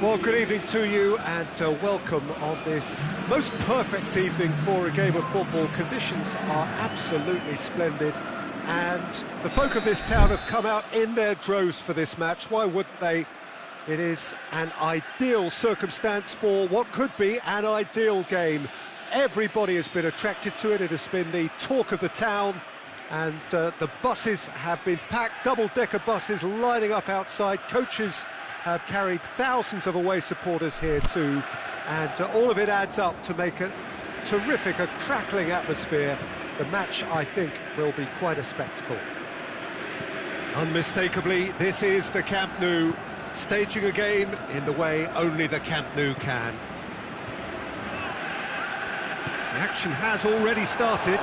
Well, good evening to you and welcome on this most perfect evening for a game of football. Conditions are absolutely splendid and the folk of this town have come out in their droves for this match. Why wouldn't they? It is an ideal circumstance for what could be an ideal game. Everybody has been attracted to it. It has been the talk of the town, and the buses have been packed, double-decker buses lining up outside. Coaches have carried thousands of away supporters here too, and all of it adds up to make a terrific, a crackling atmosphere. The match, I think, will be quite a spectacle. Unmistakably, this is the Camp Nou, staging a game in the way only the Camp Nou can. The action has already started.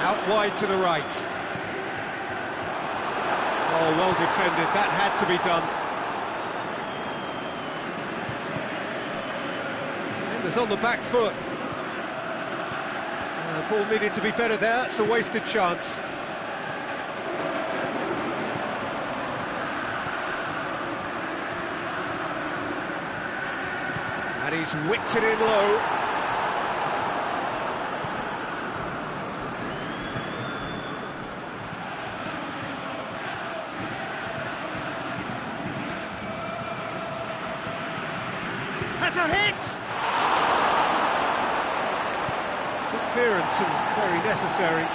Out wide to the right. Oh, well defended, that had to be done. Defenders on the back foot. Ball needed to be better there, it's a wasted chance. And he's whipped it in low. Has a hit! Good clearance and very necessary.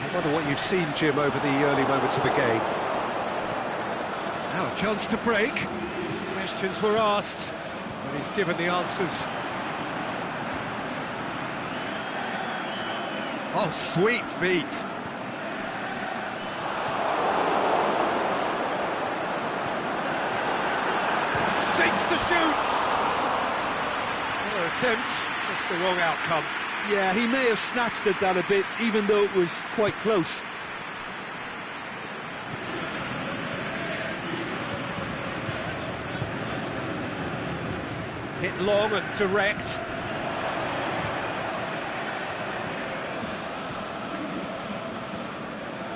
I wonder what you've seen, Jim, over the early moments of the game. Now a chance to break. Questions were asked, but he's given the answers. Oh, sweet feet. Shapes to shoot. Another attempt, just the wrong outcome. Yeah, he may have snatched at that a bit, even though it was quite close. Hit long and direct.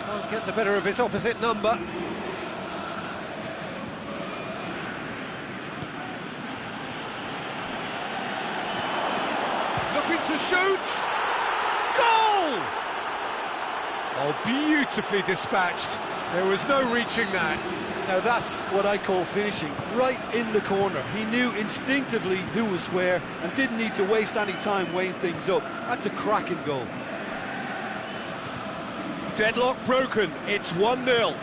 Can't get the better of his opposite number. Looking to shoot! Goal! Oh, beautifully dispatched. There was no reaching that. Now that's what I call finishing, right in the corner. He knew instinctively who was where and didn't need to waste any time weighing things up. That's a cracking goal. Deadlock broken, it's 1-0.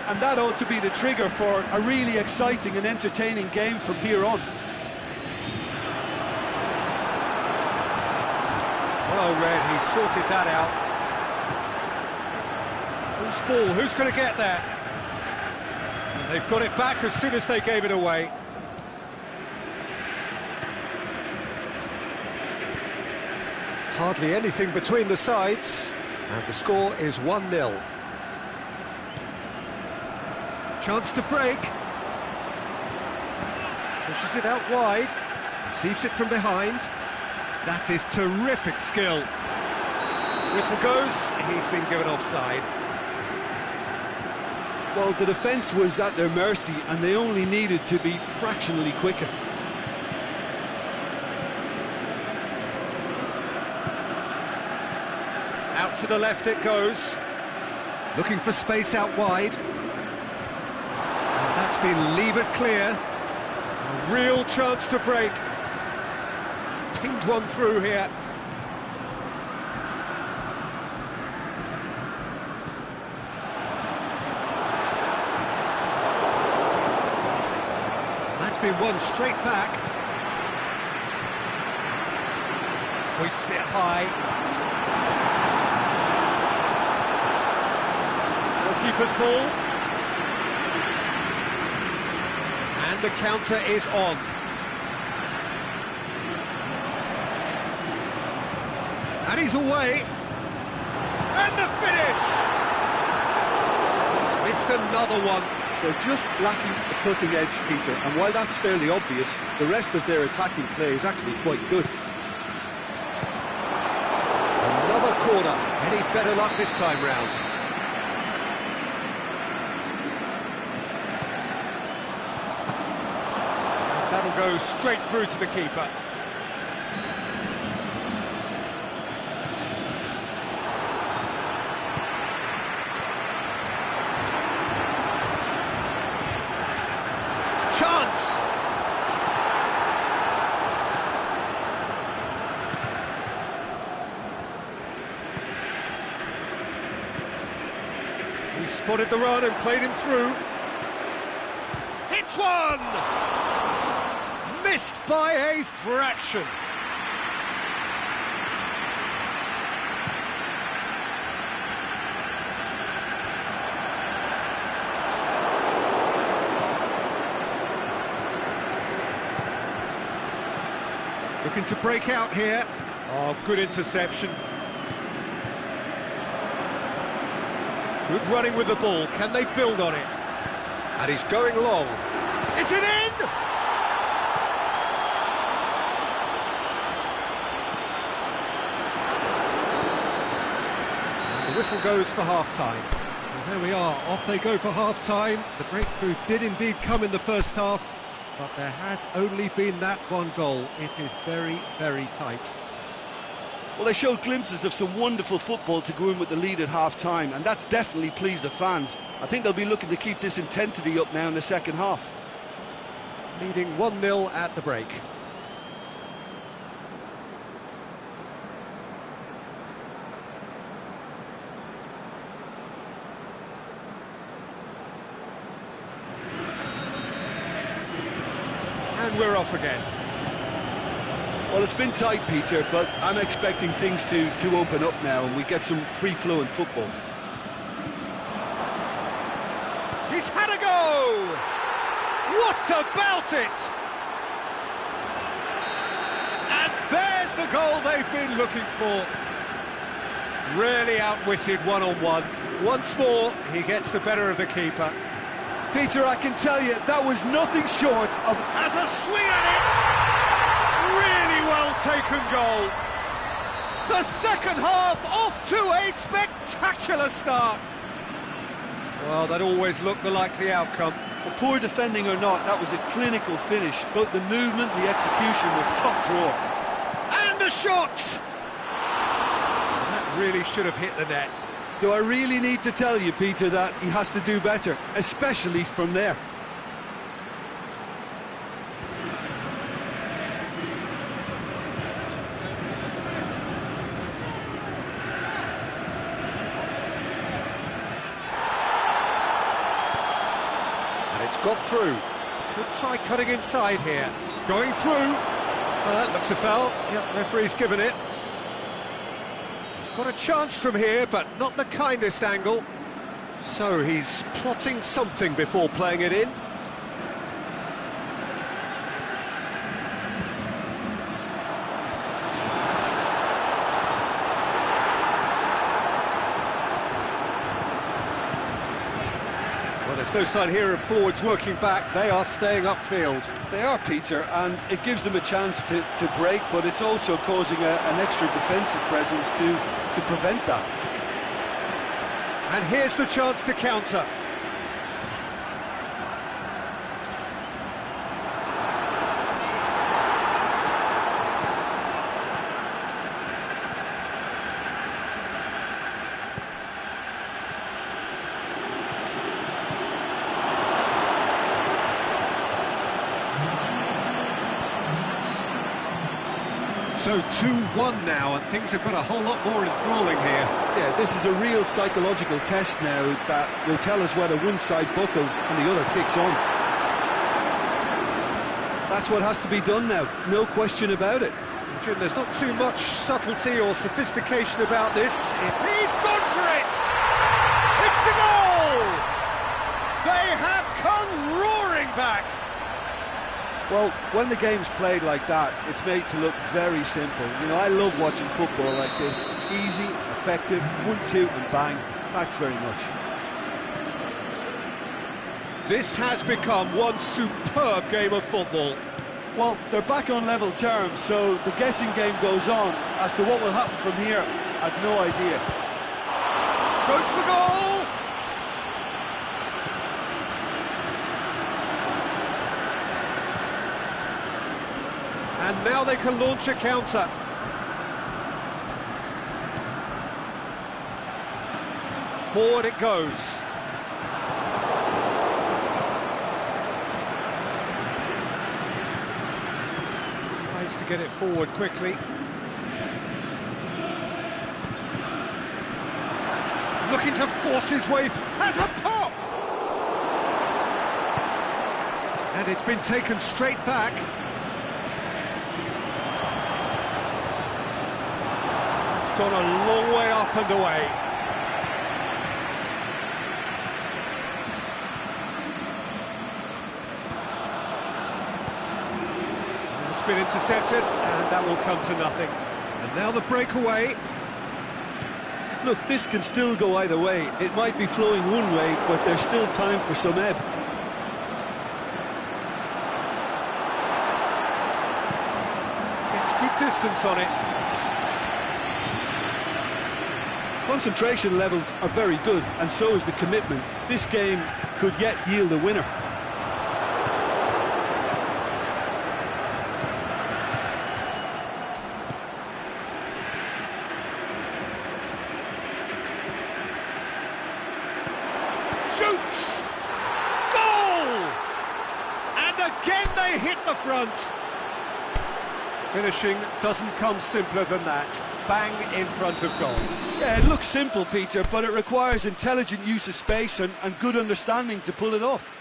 And that ought to be the trigger for a really exciting and entertaining game from here on. Well read, he sorted that out. Whose ball, who's going to get there? And they've got it back as soon as they gave it away. Hardly anything between the sides, and the score is 1-0. Chance to break. Pushes it out wide, receives it from behind. That is terrific skill. Whistle goes, he's been given offside. Well, the defence was at their mercy and they only needed to be fractionally quicker. Out to the left it goes. Looking for space out wide. And that's been levered clear. A real chance to break. He's pinged one through here. Been one straight back. Hoists it high. Goalkeeper's ball. And the counter is on. And he's away. And the finish! He's missed another one. They're just lacking the cutting edge, Peter, and while that's fairly obvious, the rest of their attacking play is actually quite good. Another corner. Any better luck this time round? And that'll go straight through to the keeper. Chance! He spotted the run and played him through. Hits one! Missed by a fraction. Looking to break out here. Oh, good interception. Good running with the ball. Can they build on it? And he's going long. Is it in? And the whistle goes for half-time. Well, there we are. Off they go for half-time. The breakthrough did indeed come in the first half, but there has only been that one goal. It is very, very tight. Well, they showed glimpses of some wonderful football to go in with the lead at half-time, and that's definitely pleased the fans. I think they'll be looking to keep this intensity up now in the second half. Leading 1-0 at the break. And we're off again. Well, it's been tight, Peter, but I'm expecting things to open up now and we get some free-flowing football. He's had a go! What about it? And there's the goal they've been looking for. Really outwitted one-on-one. Once more, he gets the better of the keeper. Peter, I can tell you, that was nothing short of... Has a swing at it! Really well taken goal. The second half off to a spectacular start. Well, that always looked the likely outcome. Well, poor defending or not, that was a clinical finish. Both the movement and the execution were top drawer. And a shot! That really should have hit the net. Do I really need to tell you, Peter, that he has to do better, especially from there? It's got through. Could try cutting inside here. Going through. That looks a foul. Yep, referee's given it. He's got a chance from here, but not the kindest angle. So he's plotting something before playing it in. There's no sign here of forwards working back. They are staying upfield. They are, Peter, and it gives them a chance to break, but it's also causing an extra defensive presence to prevent that. And here's the chance to counter. So 2-1 now, and things have got a whole lot more enthralling here. Yeah, this is a real psychological test now that will tell us whether one side buckles and the other kicks on. That's what has to be done now, no question about it. Jim, there's not too much subtlety or sophistication about this. He's gone for it! It's a goal! They have come roaring back! Well, when the game's played like that, it's made to look very simple. You know, I love watching football like this. Easy, effective, 1-2 and bang. Thanks very much. This has become one superb game of football. Well, they're back on level terms, so the guessing game goes on. As to what will happen from here, I've no idea. Goes for goal! And now they can launch a counter. Forward it goes. Tries to get it forward quickly. Looking to force his way through. Has a pop! And it's been taken straight back. It's gone a long way up and away. It's been intercepted, and that will come to nothing. And now the breakaway. Look, this can still go either way. It might be flowing one way, but there's still time for some ebb. Gets good distance on it. Concentration levels are very good, and so is the commitment. This game could yet yield a winner. Shoots! Goal! And again they hit the front. Finishing doesn't come simpler than that. Bang in front of goal. Yeah, it looks simple, Peter, but it requires intelligent use of space and good understanding to pull it off.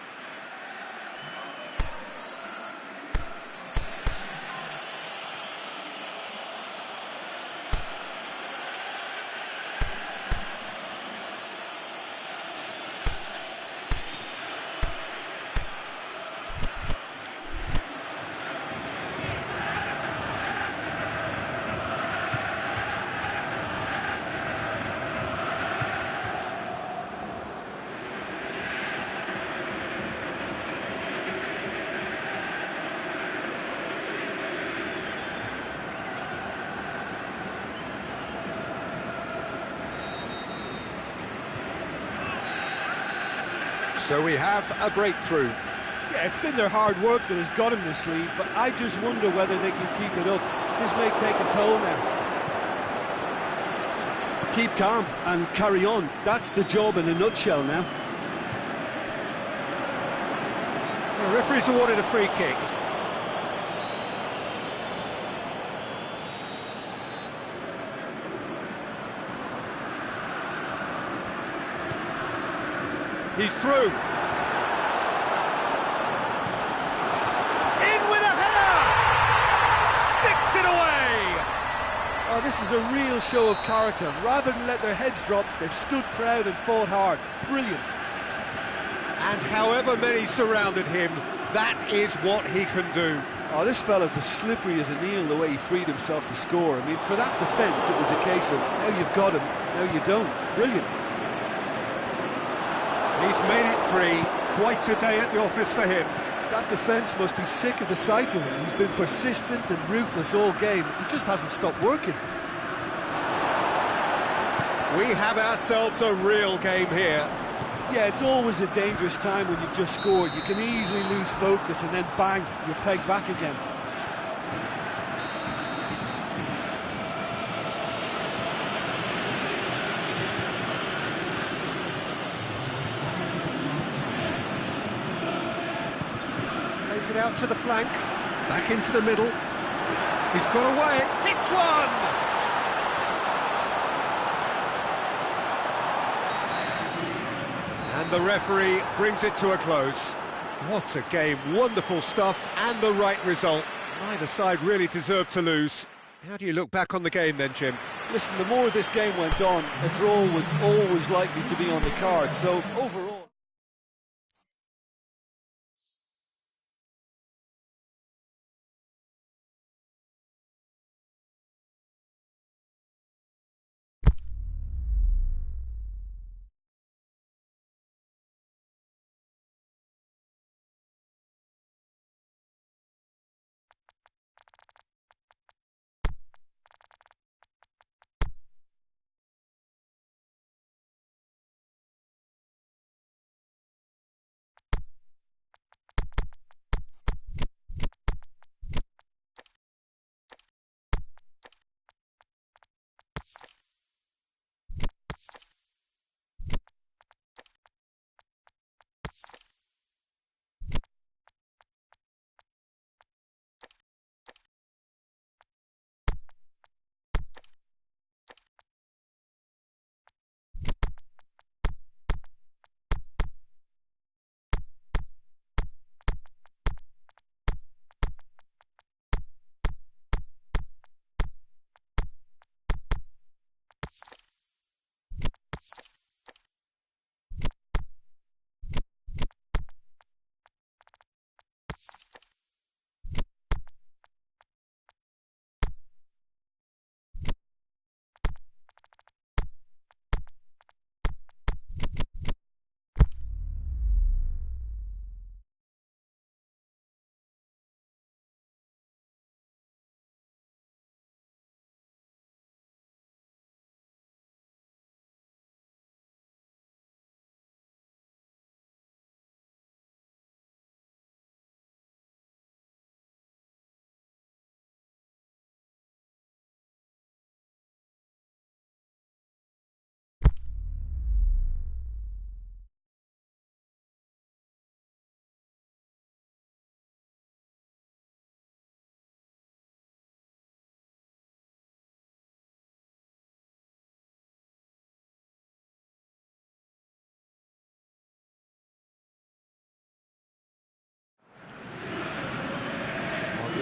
So we have a breakthrough. Yeah, it's been their hard work that has got them this lead, but I just wonder whether they can keep it up. This may take a toll now. Keep calm and carry on. That's the job in a nutshell now. The referee's awarded a free kick. He's through. In with a header! Sticks it away! Oh, this is a real show of character. Rather than let their heads drop, they've stood proud and fought hard. Brilliant. And however many surrounded him, that is what he can do. Oh, this fella's as slippery as an eel the way he freed himself to score. I mean, for that defence, it was a case of, now you've got him, now you don't. Brilliant. He's made it three. Quite a day at the office for him. That defence must be sick of the sight of him. He's been persistent and ruthless all game. He just hasn't stopped working. We have ourselves a real game here. Yeah, it's always a dangerous time when you've just scored. You can easily lose focus and then bang, you're pegged back again. Plays it out to the flank, back into the middle. He's got away, hits one! And the referee brings it to a close. What a game, wonderful stuff and the right result. Neither side really deserved to lose. How do you look back on the game then, Jim? Listen, the more this game went on, a draw was always likely to be on the card, so overall...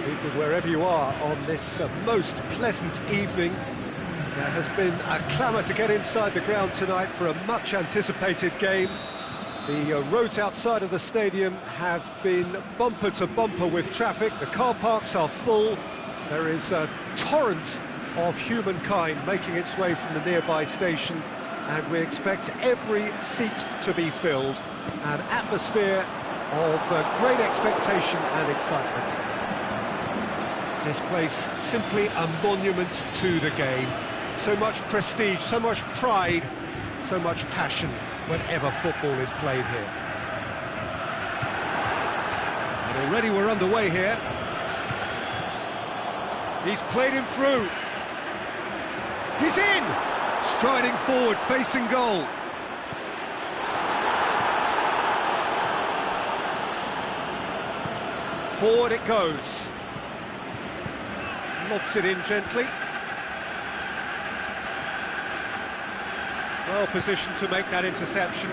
Evening wherever you are on this most pleasant evening. There has been a clamour to get inside the ground tonight for a much-anticipated game. The roads outside of the stadium have been bumper to bumper with traffic. The car parks are full. There is a torrent of humankind making its way from the nearby station, and we expect every seat to be filled. An atmosphere of great expectation and excitement. This place simply a monument to the game. So much prestige, so much pride, so much passion whenever football is played here. And already we're underway here. He's played him through. He's in! Striding forward, facing goal. Forward it goes. Lobs it in gently. Well positioned to make that interception.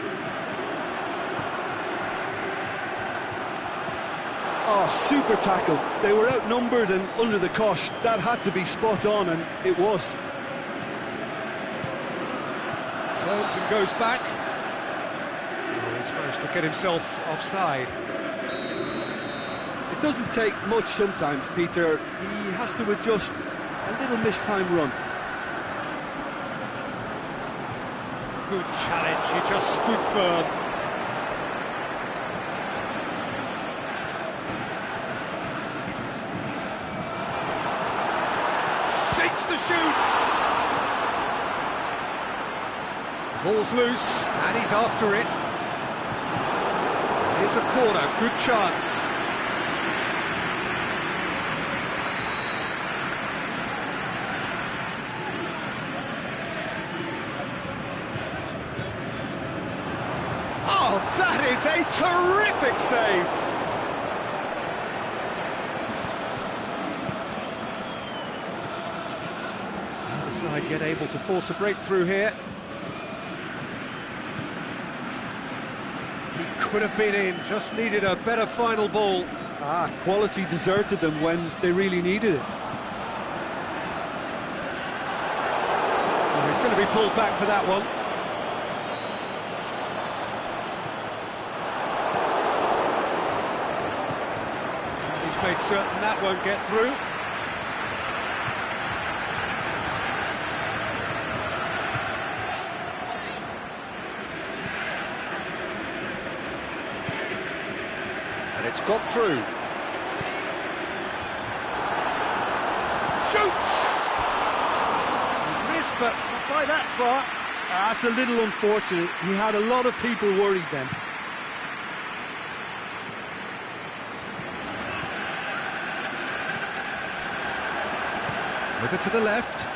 Oh, super tackle. They were outnumbered and under the cosh. That had to be spot on, and it was. Turns and goes back. Oh, he's managed to get himself offside. It doesn't take much sometimes, Peter. He has to adjust a little mistimed run. Good challenge, he just stood firm. Shapes the shoots! Ball's loose, and he's after it. Here's a corner, good chance. Oh, that is a terrific save! The other side yet able to force a breakthrough here. He could have been in, just needed a better final ball. Ah, quality deserted them when they really needed it. Well, he's going to be pulled back for that one. He's made certain that won't get through. And it's got through. Shoots! He's missed, but not by that far. That's a little unfortunate. He had a lot of people worried then. Over to the left.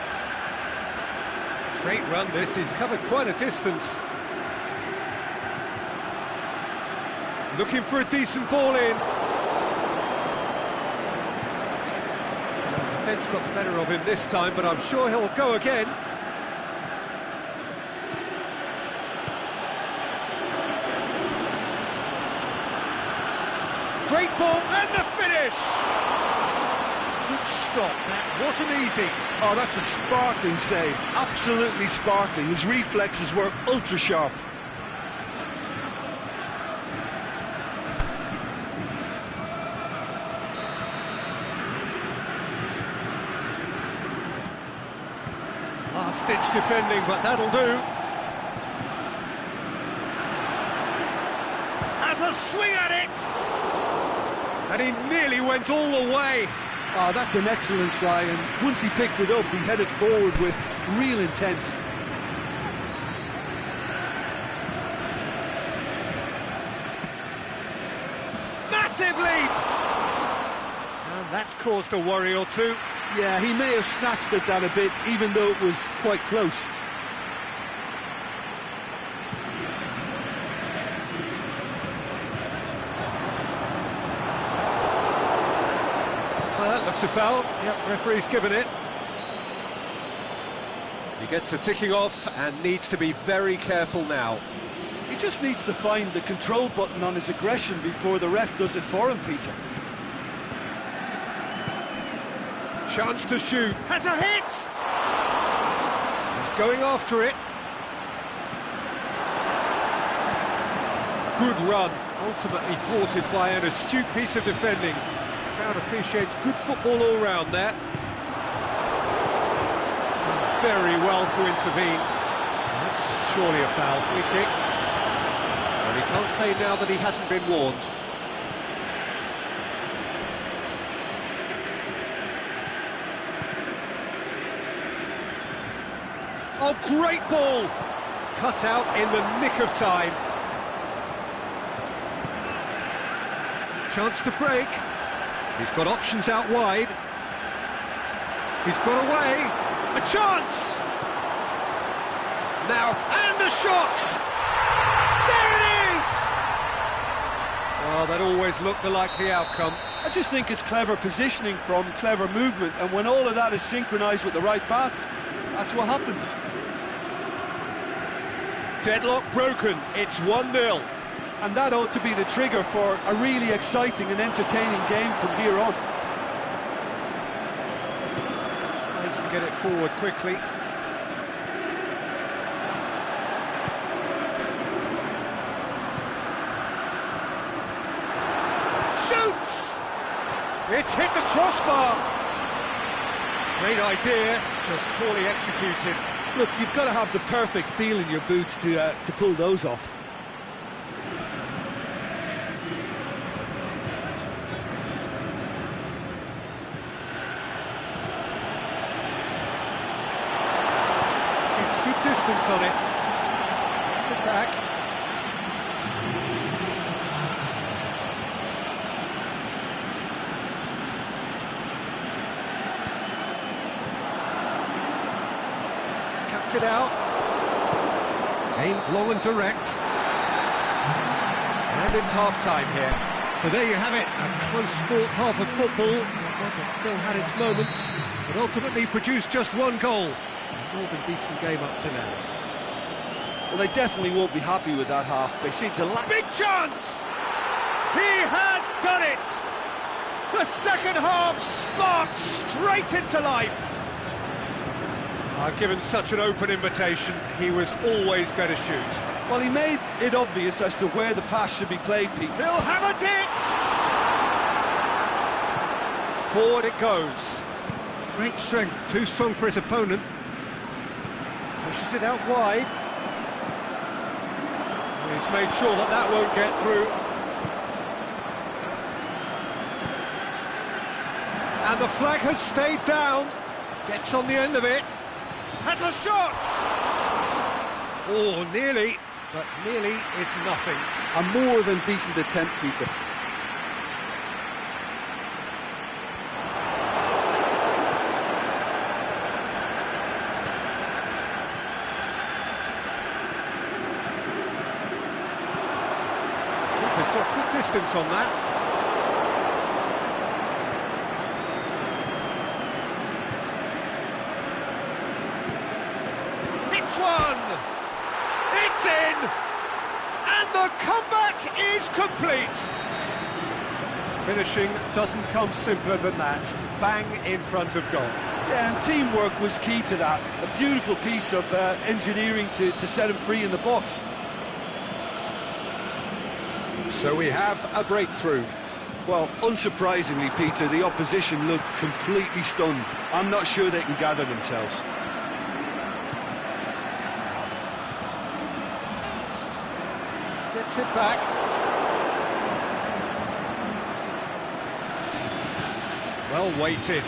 Straight run this, he's covered quite a distance. Looking for a decent ball in. The defence got the better of him this time, but I'm sure he'll go again. Great ball, and the finish! Good stop, that wasn't easy. Oh, that's a sparkling save. Absolutely sparkling. His reflexes were ultra sharp. Last-ditch defending, but that'll do. Has a swing at it! And he nearly went all the way. Oh, that's an excellent try, and once he picked it up, he headed forward with real intent. Massive leap! And that's caused a worry or two. Yeah, he may have snatched at that a bit, even though it was quite close. Well, that looks a foul. Yep, referee's given it. He gets a ticking off and needs to be very careful now. He just needs to find the control button on his aggression before the ref does it for him, Peter. Chance to shoot. Has a hit! He's going after it. Good run, ultimately thwarted by an astute piece of defending. Crowd appreciates good football all round there. Done very well to intervene. That's surely a foul, free kick. Well, he can't say now that he hasn't been warned. Oh, great ball! Cut out in the nick of time. Chance to break. He's got options out wide. He's got away. A chance! Now, and a shot! There it is! Well, that always looked the likely outcome. I just think it's clever positioning from clever movement, and when all of that is synchronised with the right pass, that's what happens. Deadlock broken, it's 1-0. And that ought to be the trigger for a really exciting and entertaining game from here on. Tries to get it forward quickly. Shoots! It's hit the crossbar. Great idea, just poorly executed. Look, you've got to have the perfect feel in your boots to pull those off. It's good distance on it. Gets it back. Cuts it out. Aimed long and direct. And it's half-time here. So there you have it, a close-fought half of football. It still had its moments, but ultimately produced just one goal. A more than decent game up to now. Well, they definitely won't be happy with that half. They seem to lack... Big chance! He has done it! The second half sparked straight into life. Given such an open invitation, he was always going to shoot. Well, he made it obvious as to where the pass should be played, Pete. He'll have it! Forward it goes. Great strength, too strong for his opponent. Pushes it out wide. He's made sure that that won't get through. And the flag has stayed down. Gets on the end of it. Has a shot! Oh, nearly, but nearly is nothing. A more than decent attempt, Peter. Keeper's got good distance on that. One! It's in! And the comeback is complete! Finishing doesn't come simpler than that. Bang in front of goal. Yeah, and teamwork was key to that. A beautiful piece of engineering to set him free in the box. So we have a breakthrough. Well, unsurprisingly, Peter, the opposition looked completely stunned. I'm not sure they can gather themselves. Gets it back. Well weighted.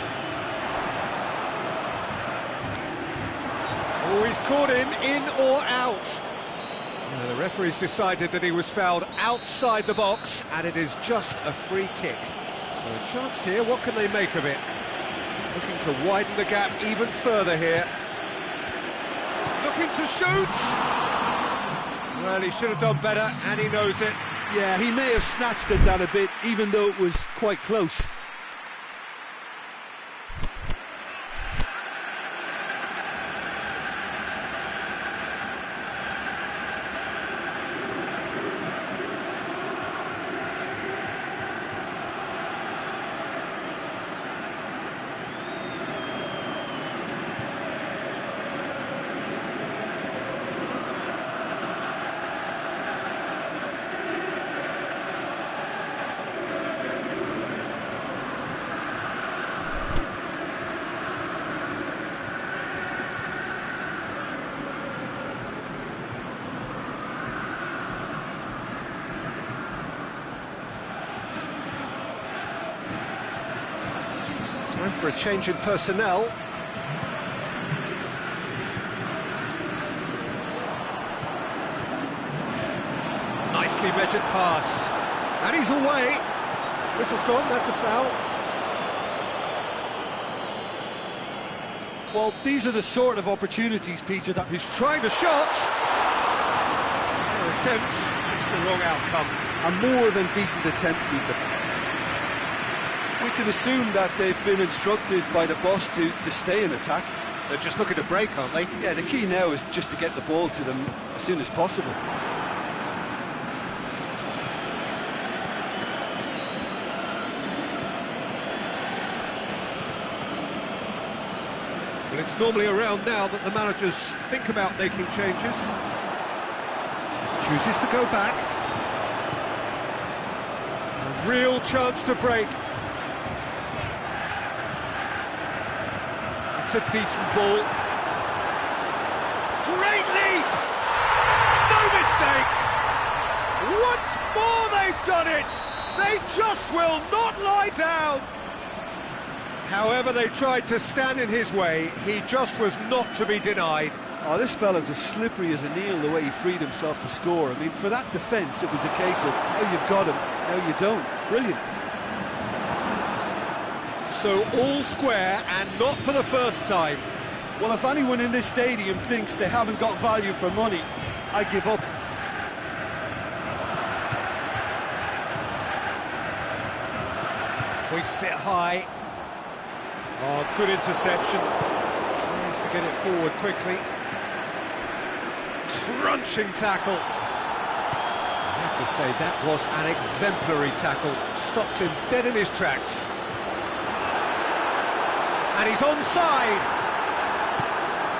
Oh, he's caught him in or out. The referee's decided that he was fouled outside the box, and it is just a free kick. So a chance here, what can they make of it? Looking to widen the gap even further here. Looking to shoot! Well, he should have done better, and he knows it. Yeah, he may have snatched at that a bit, even though it was quite close. Time for a change in personnel. Nicely measured pass. And he's away. Whistle's gone, that's a foul. Well, these are the sort of opportunities, Peter, that... He's trying the shot. Attempt, it's the wrong outcome. A more than decent attempt, Peter. We can assume that they've been instructed by the boss to stay in attack. They're just looking to break, aren't they? Yeah, the key now is just to get the ball to them as soon as possible. Well, it's normally around now that the managers think about making changes. Chooses to go back. A real chance to break. It's a decent ball. Great leap! No mistake! Once more they've done it! They just will not lie down! However they tried to stand in his way, he just was not to be denied. Oh, this fella's as slippery as a needle the way he freed himself to score. I mean, for that defence, it was a case of, now you've got him, now you don't. Brilliant. So all square, and not for the first time. Well, if anyone in this stadium thinks they haven't got value for money, I give up. Hoists it high. Oh, good interception. Tries to get it forward quickly. Crunching tackle. I have to say, that was an exemplary tackle. Stopped him dead in his tracks. And he's onside.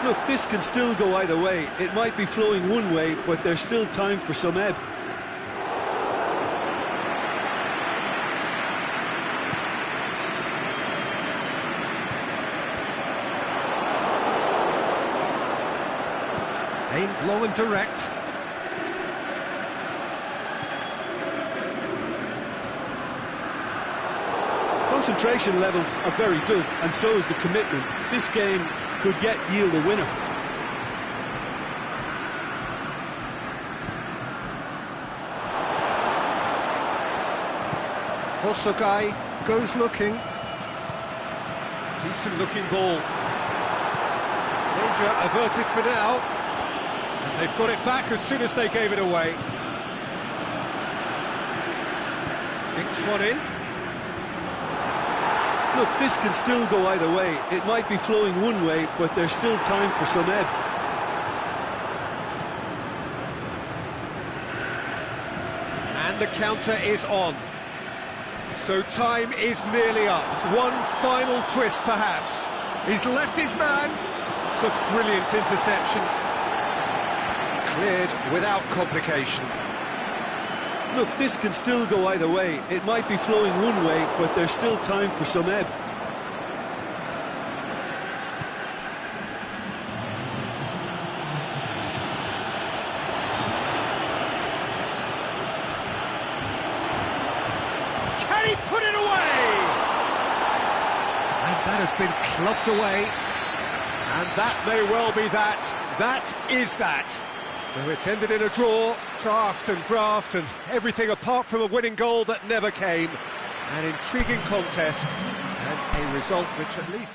Look, this can still go either way. It might be flowing one way, but there's still time for some ebb. Aimed long and direct. Concentration levels are very good, and so is the commitment. This game could yet yield a winner. Hosogai goes looking. Decent looking ball. Danger averted for now. And they've got it back as soon as they gave it away. Dinks one in. Look, this can still go either way. It might be flowing one way, but there's still time for some ebb. And the counter is on. So time is nearly up. One final twist, perhaps. He's left his man. It's a brilliant interception. Cleared without complication. Look, this can still go either way. It might be flowing one way, but there's still time for some ebb. Can he put it away? And that has been clubbed away. And that may well be that. That is that. So it's ended in a draw, draft and graft and everything apart from a winning goal that never came. An intriguing contest and a result which at least...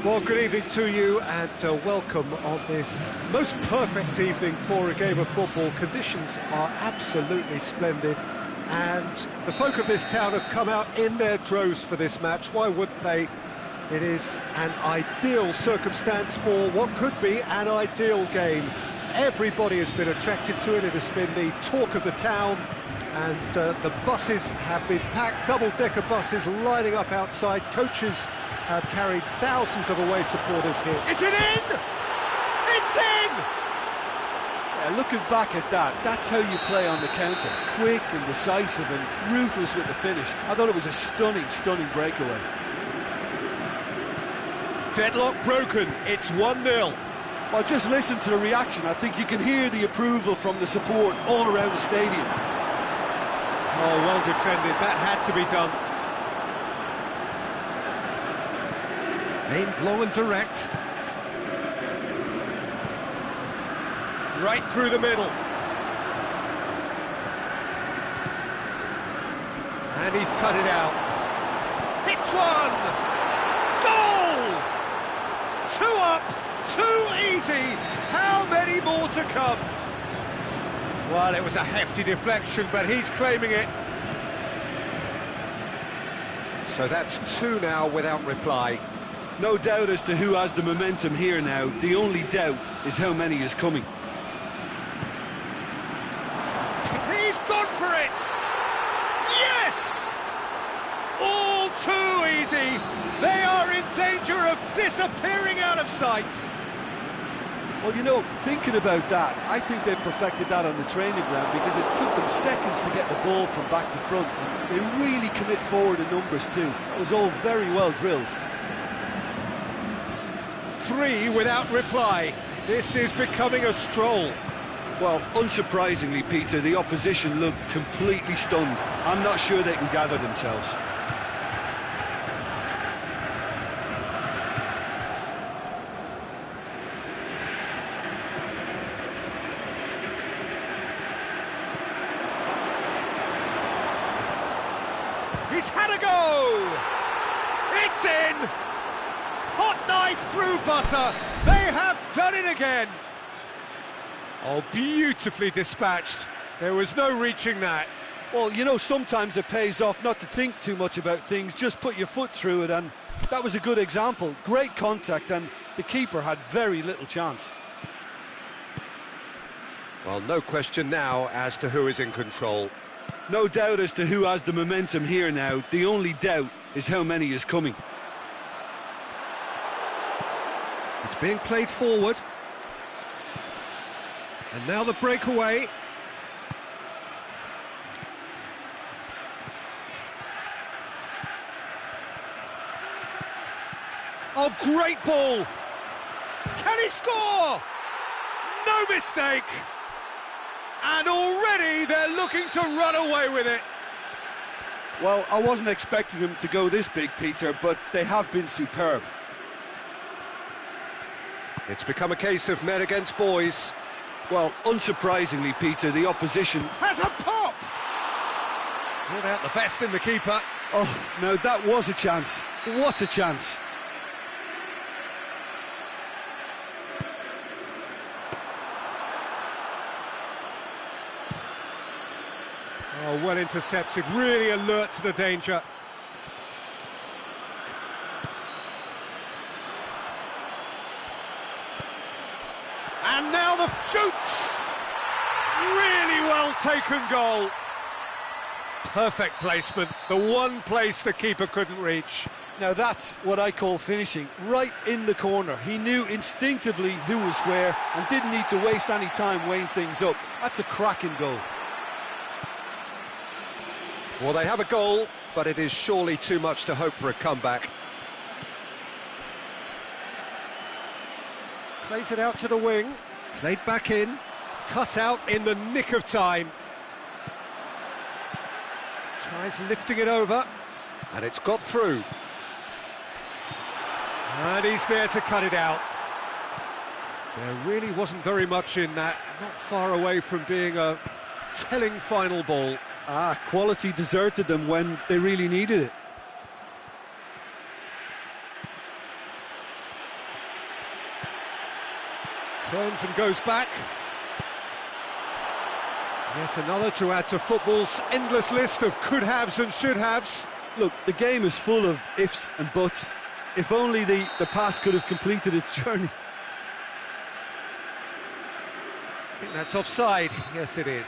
Well, good evening to you and welcome on this most perfect evening for a game of football. Conditions are absolutely splendid and the folk of this town have come out in their droves for this match. Why wouldn't they? It is an ideal circumstance for what could be an ideal game. Everybody has been attracted to it. It has been the talk of the town and the buses have been packed, double-decker buses lining up outside. Coaches have carried thousands of away supporters here. Is it in? It's in! Yeah, looking back at that, that's how you play on the counter. Quick and decisive and ruthless with the finish. I thought it was a stunning, stunning breakaway. Deadlock broken, it's 1-0. Well, just listen to the reaction. I think you can hear the approval from the support all around the stadium. Oh, well defended, that had to be done. Aimed long and direct. Right through the middle. And he's cut it out. Hits one! Goal! 2 up, 2 easy. How many more to come? Well, it was a hefty deflection, but he's claiming it. So that's 2 now without reply. No doubt as to who has the momentum here now. The only doubt is how many is coming. He's gone for it! Yes! All too easy. They are in danger of disappearing out of sight. Well, you know, thinking about that, I think they've perfected that on the training ground because it took them seconds to get the ball from back to front. And they really commit forward in numbers too. That was all very well drilled. 3 without reply. This is becoming a stroll. Well, unsurprisingly, Peter, the opposition look completely stunned. I'm not sure they can gather themselves. He's had a go! It's in! Hot knife through butter. They have done it again. Oh, beautifully dispatched. There was no reaching that. Well, you know, sometimes it pays off not to think too much about things, just put your foot through it, and that was a good example. Great contact, and the keeper had very little chance. Well, no question now as to who is in control. No doubt as to who has the momentum here now. The only doubt is how many is coming. It's being played forward. And now the breakaway. Oh, great ball! Can he score? No mistake! And already they're looking to run away with it. Well, I wasn't expecting them to go this big, Peter, but they have been superb. It's become a case of men against boys. Well, unsurprisingly, Peter, the opposition Has a pop! Brought out the best in the keeper. Oh, no, that was a chance. What a chance. Oh, well intercepted, really alert to the danger. And now the shoots! Really well taken goal. Perfect placement, the one place the keeper couldn't reach. Now that's what I call finishing, right in the corner. He knew instinctively who was where and didn't need to waste any time weighing things up. That's a cracking goal. Well, they have a goal, but it is surely too much to hope for a comeback. Plays it out to the wing, played back in, cut out in the nick of time. Tries lifting it over, and it's got through. And he's there to cut it out. There really wasn't very much in that, not far away from being a telling final ball. Quality deserted them when they really needed it. Turns and goes back. Yet another to add to football's endless list of could-haves and should-haves. Look, the game is full of ifs and buts. If only the pass could have completed its journey. I think that's offside. Yes, it is.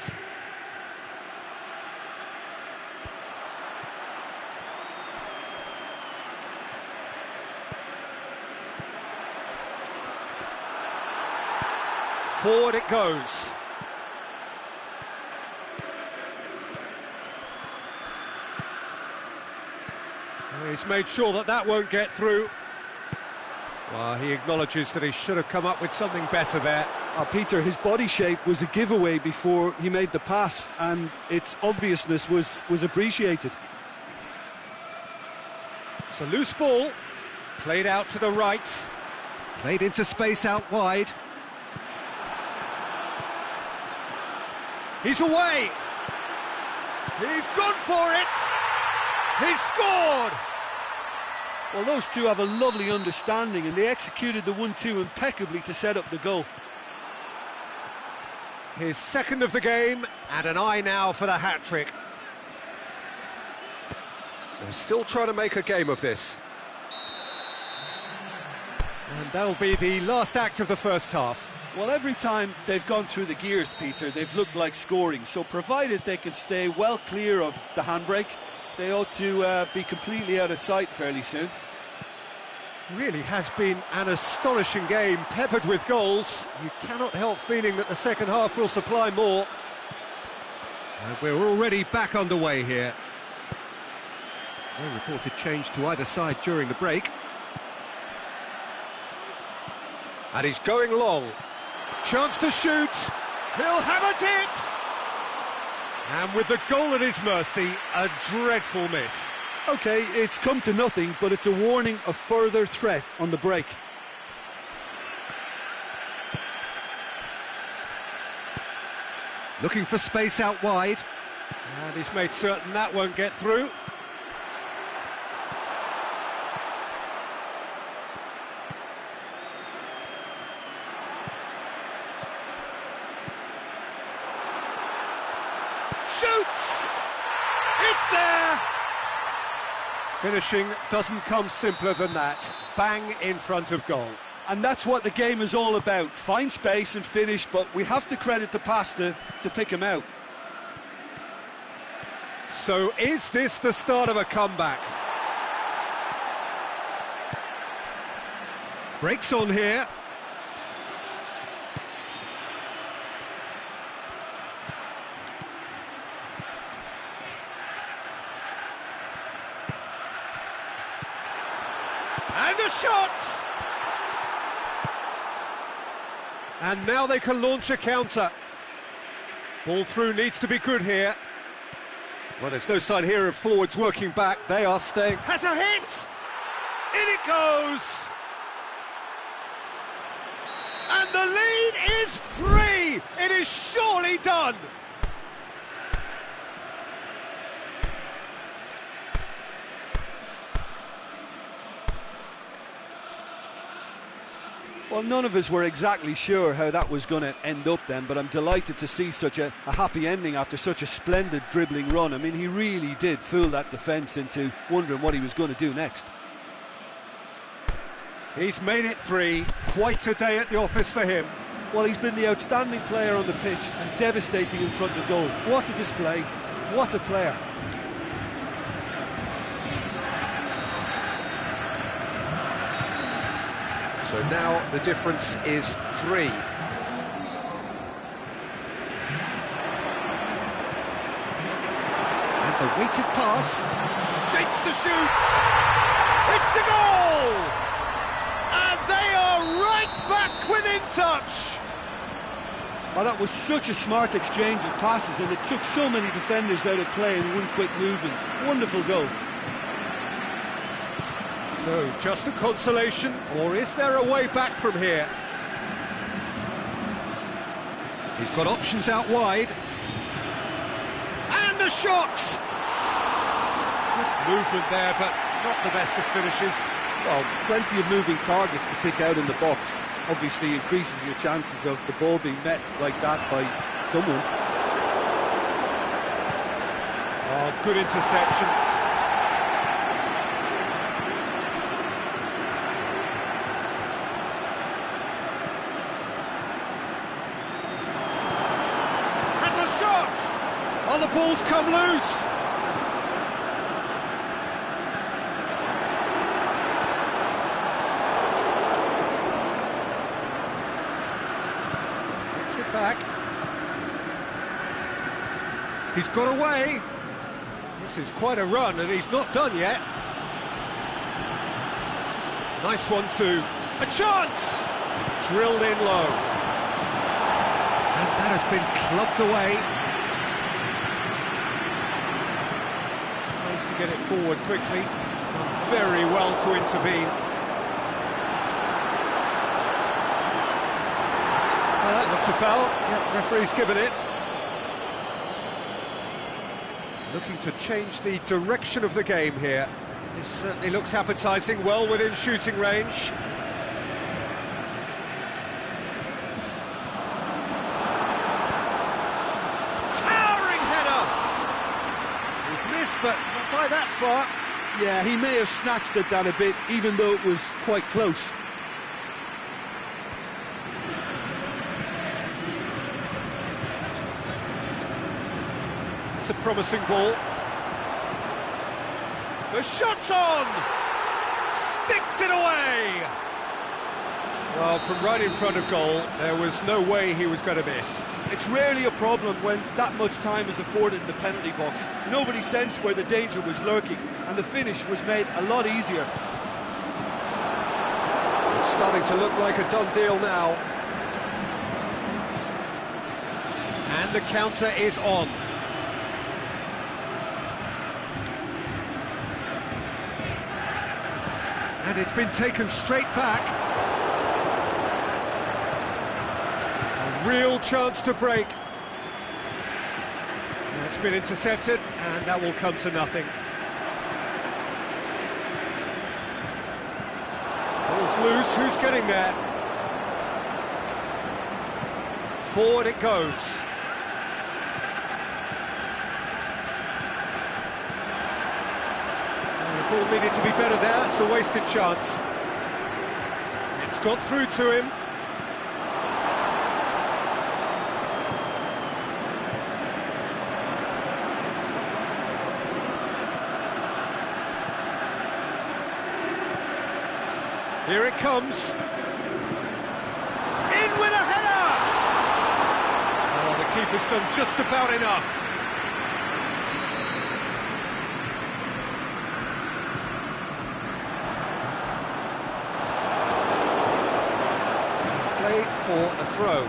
Forward it goes. He's made sure that that won't get through. Well, he acknowledges that he should have come up with something better there. Peter, his body shape was a giveaway before he made the pass, and its obviousness was appreciated. It's a loose ball, played out to the right, played into space out wide. He's away! He's gone for it! He's scored! Well, those two have a lovely understanding, and they executed the 1-2 impeccably to set up the goal. His second of the game, and an eye now for the hat-trick. They're still trying to make a game of this. And that'll be the last act of the first half. Well, every time they've gone through the gears, Peter, they've looked like scoring. So provided they can stay well clear of the handbrake, they ought to be completely out of sight fairly soon. Really has been an astonishing game, peppered with goals. You cannot help feeling that the second half will supply more. And we're already back underway here. No reported change to either side during the break. And he's going long. Chance to shoot. He'll have a dip. And with the goal at his mercy, a dreadful miss. OK, it's come to nothing, but it's a warning of further threat on the break. Looking for space out wide. And he's made certain that won't get through. Shoots! It's there! Finishing doesn't come simpler than that. Bang in front of goal. And that's what the game is all about. Find space and finish, but we have to credit the pass to pick him out. So is this the start of a comeback? Breaks on here. And a shot! And now they can launch a counter. Ball through needs to be good here. Well, there's no sign here of forwards working back. They are staying. Has a hit! In it goes! And the lead is 3! It is surely done! Well, none of us were exactly sure how that was going to end up then, but I'm delighted to see such a happy ending after such a splendid dribbling run. I mean, he really did fool that defence into wondering what he was going to do next. He's made it 3. Quite a day at the office for him. Well, he's been the outstanding player on the pitch and devastating in front of goal. What a display, what a player. So now the difference is 3. And the weighted pass shapes the shoot. It's a goal! And they are right back within touch. Well, that was such a smart exchange of passes, and it took so many defenders out of play in one quick movement. Wonderful goal. So, just a consolation, or is there a way back from here? He's got options out wide. And a shot! Good movement there, but not the best of finishes. Well, plenty of moving targets to pick out in the box. Obviously increases your chances of the ball being met like that by someone. Oh, good interception. Has a shot! Oh, the ball's come loose. Gets it back. He's got away. This is quite a run, and he's not done yet. Nice one, too. A chance! Drilled in low. And that has been clubbed away. Tries to get it forward quickly. Done very well to intervene. Oh, that looks a foul. Yep, referee's given it. Looking to change the direction of the game here. This certainly looks appetising, well within shooting range. Towering header! He's missed, but not by that far. Yeah, he may have snatched at that a bit, even though it was quite close. It's a promising ball. The shot's on! Sticks it away! Well, from right in front of goal, there was no way he was going to miss. It's rarely a problem when that much time is afforded in the penalty box. Nobody sensed where the danger was lurking, and the finish was made a lot easier. It's starting to look like a done deal now. And the counter is on. And it's been taken straight back. A real chance to break. That's been intercepted, and that will come to nothing. Ball's loose, who's getting there? Forward it goes. The ball needed to be better there, it's a wasted chance. It's got through to him. Here it comes. In with a header! Oh, the keeper's done just about enough. Play for a throw.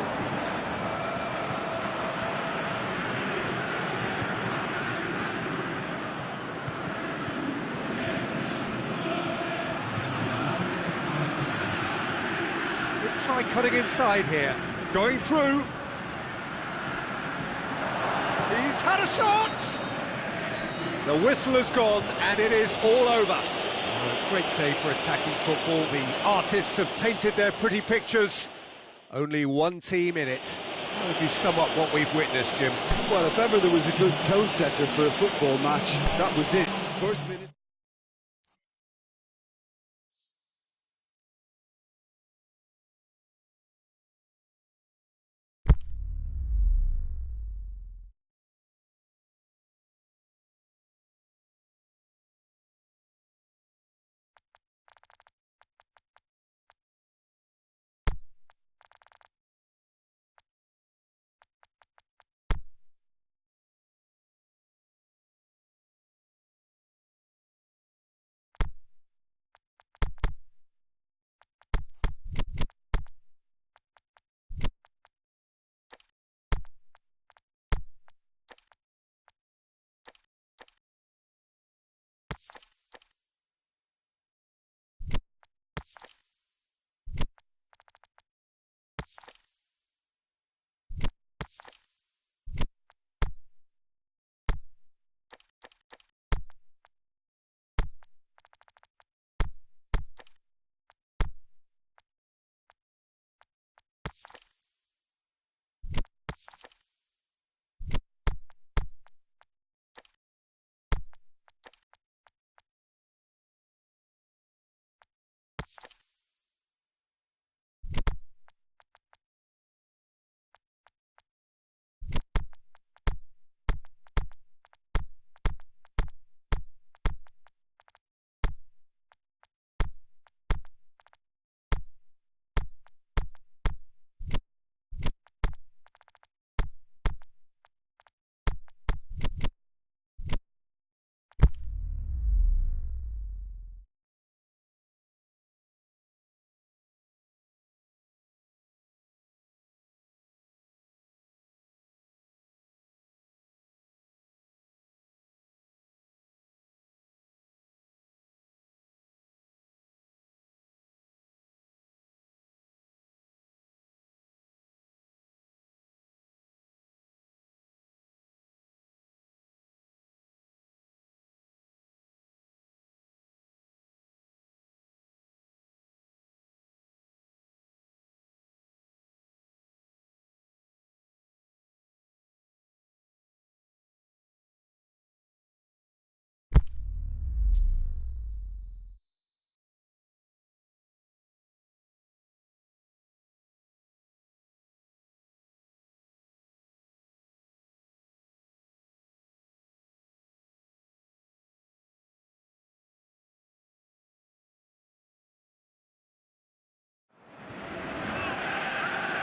Try cutting inside here. Going through. He's had a shot! The whistle has gone and it is all over. Oh, a great day for attacking football. The artists have painted their pretty pictures. Only one team in it. How would you sum up what we've witnessed, Jim? Well, if ever there was a good tone setter for a football match, that was it. First minute.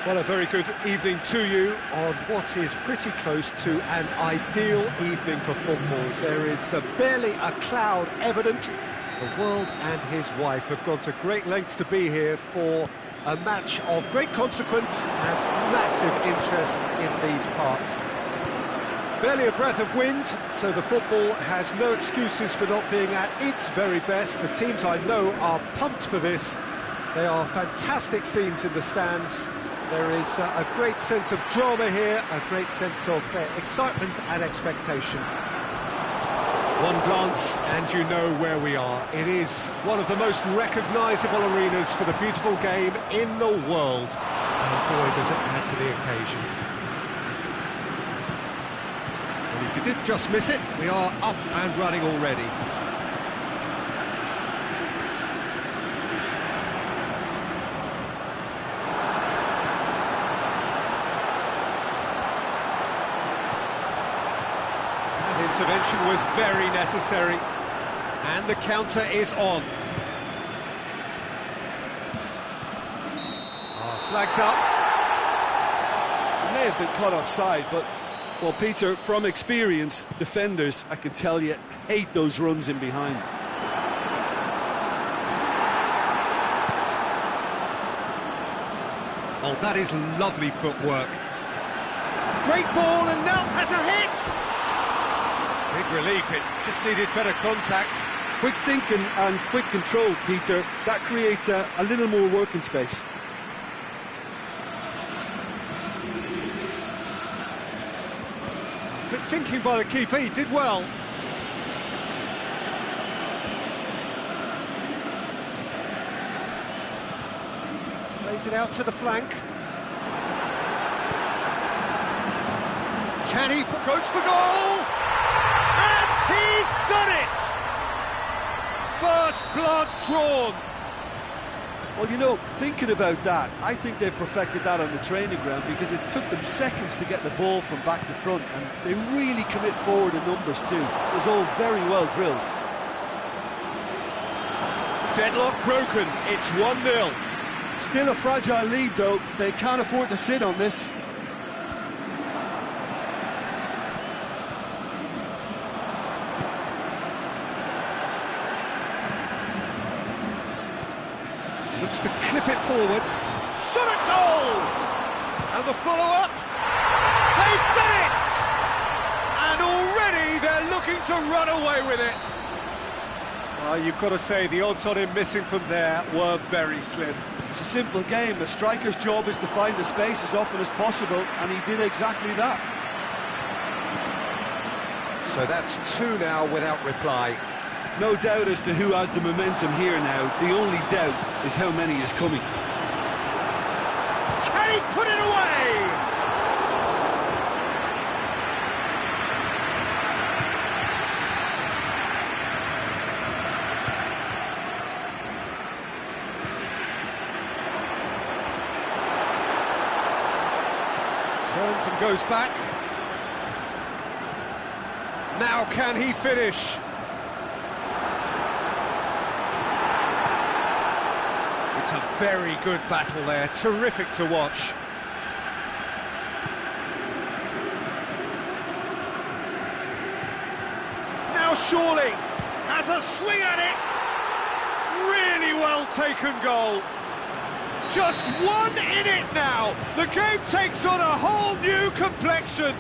Well, a very good evening to you on what is pretty close to an ideal evening for football. There is barely a cloud evident. The world and his wife have gone to great lengths to be here for a match of great consequence and massive interest in these parts. Barely a breath of wind, so the football has no excuses for not being at its very best. The teams I know are pumped for this. They are fantastic scenes in the stands. There is a great sense of drama here, a great sense of excitement and expectation. One glance and you know where we are. It is one of the most recognisable arenas for the beautiful game in the world. And boy, does it add to the occasion. And if you did just miss it, we are up and running already. Intervention was very necessary, and the counter is on. Flags up. It may have been caught offside, but, well, Peter, from experience, defenders, I can tell you, hate those runs in behind. Oh, that is lovely footwork. Great ball, and now has a hit! Big relief, it just needed better contact. Quick thinking and quick control, Peter. That creates a little more working space. Quick thinking by the keeper, he did well. Plays it out to the flank. Can he goes for goal? He's done it! First blood drawn. Well, you know, thinking about that, I think they've perfected that on the training ground because it took them seconds to get the ball from back to front, and they really commit forward in numbers too. It was all very well drilled. Deadlock broken, it's 1-0. Still a fragile lead though, they can't afford to sit on this. Looks to clip it forward. Shot at goal! And the follow-up. They've done it! And already they're looking to run away with it. Well, you've got to say, the odds on him missing from there were very slim. It's a simple game. A striker's job is to find the space as often as possible, and he did exactly that. So that's 2 now without reply. No doubt as to who has the momentum here now. The only doubt is how many is coming. Can he put it away? Turns and goes back. Now can he finish? It's a very good battle there, terrific to watch. Now Surely has a swing at it. Really well taken goal. Just one in it now. The game takes on a whole new complexion.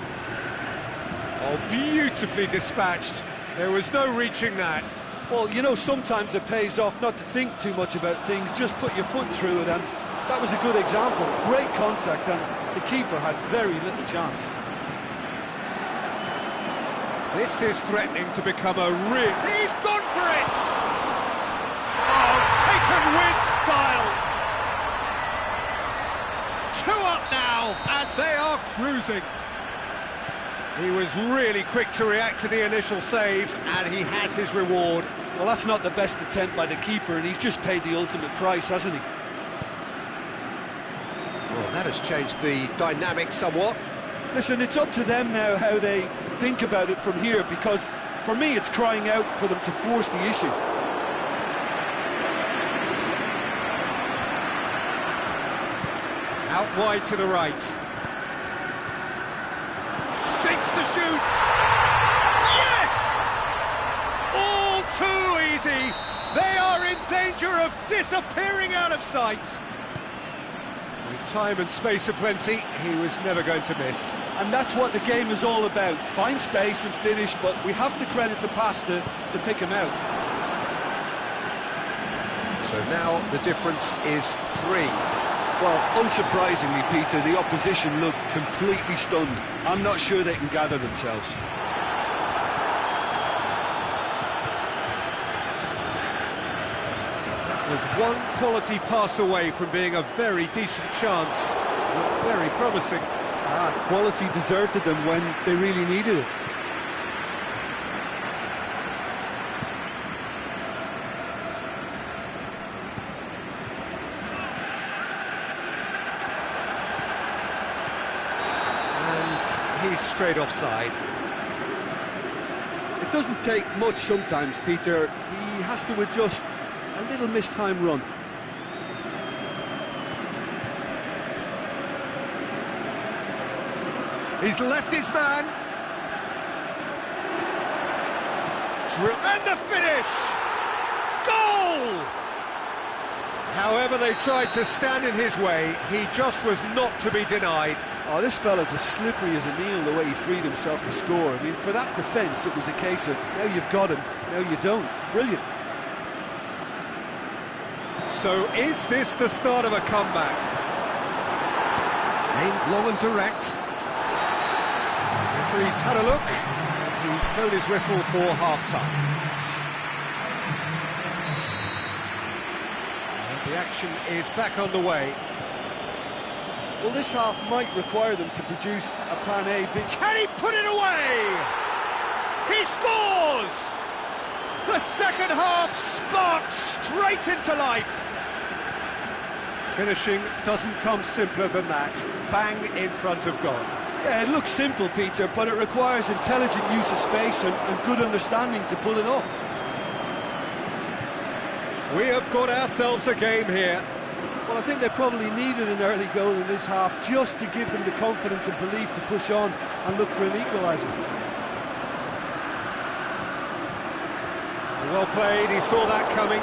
Oh, beautifully dispatched. There was no reaching that. Well, you know, sometimes it pays off not to think too much about things, just put your foot through it, and that was a good example. Great contact, and the keeper had very little chance. This is threatening to become a real... He's gone for it! Oh, taken with style! 2 up now, and they are cruising. He was really quick to react to the initial save, and he has his reward. Well, that's not the best attempt by the keeper, and he's just paid the ultimate price, hasn't he? Well, that has changed the dynamic somewhat. Listen, it's up to them now how they think about it from here, because for me it's crying out for them to force the issue. Out wide to the right. Shapes the shoot. Yes! All too easy. They are in danger of disappearing out of sight. With time and space aplenty, he was never going to miss. And that's what the game is all about. Find space and finish, but we have to credit the pass to pick him out. So now the difference is 3. Well, unsurprisingly, Peter, the opposition look completely stunned. I'm not sure they can gather themselves. That was one quality pass away from being a very decent chance. Looked very promising. Quality deserted them when they really needed it. He's straight offside. It doesn't take much sometimes, Peter. He has to adjust a little mistimed run. He's left his man. And the finish! Goal! However they tried to stand in his way, he just was not to be denied. Oh, this fella's as slippery as a needle the way he freed himself to score. I mean, for that defence, it was a case of, now you've got him, now you don't. Brilliant. So is this the start of a comeback? Aimed long and direct. Referee's had a look, and he's blown his whistle for half-time. And the action is back on the way. Well, this half might require them to produce a plan A. Can he put it away? He scores! The second half sparks straight into life. Finishing doesn't come simpler than that. Bang in front of goal. Yeah, it looks simple, Peter, but it requires intelligent use of space and good understanding to pull it off. We have got ourselves a game here. Well, I think they probably needed an early goal in this half just to give them the confidence and belief to push on and look for an equaliser. Well played, he saw that coming.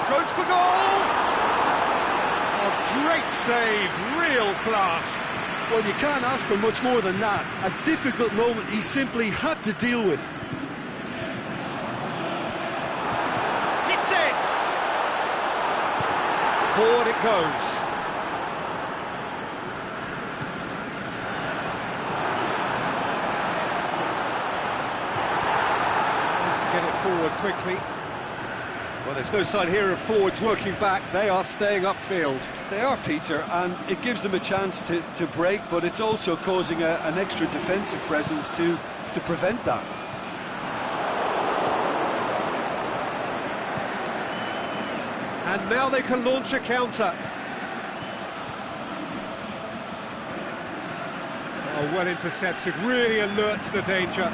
Goes for goal! A great save, real class. Well, you can't ask for much more than that. A difficult moment he simply had to deal with. Hits it! Forward it goes. Tries to get it forward quickly. Well, there's no sign here of forwards working back. They are staying upfield. They are, Peter, and it gives them a chance to break, but it's also causing an extra defensive presence to prevent that. And now they can launch a counter. Oh, well intercepted, really alert to the danger.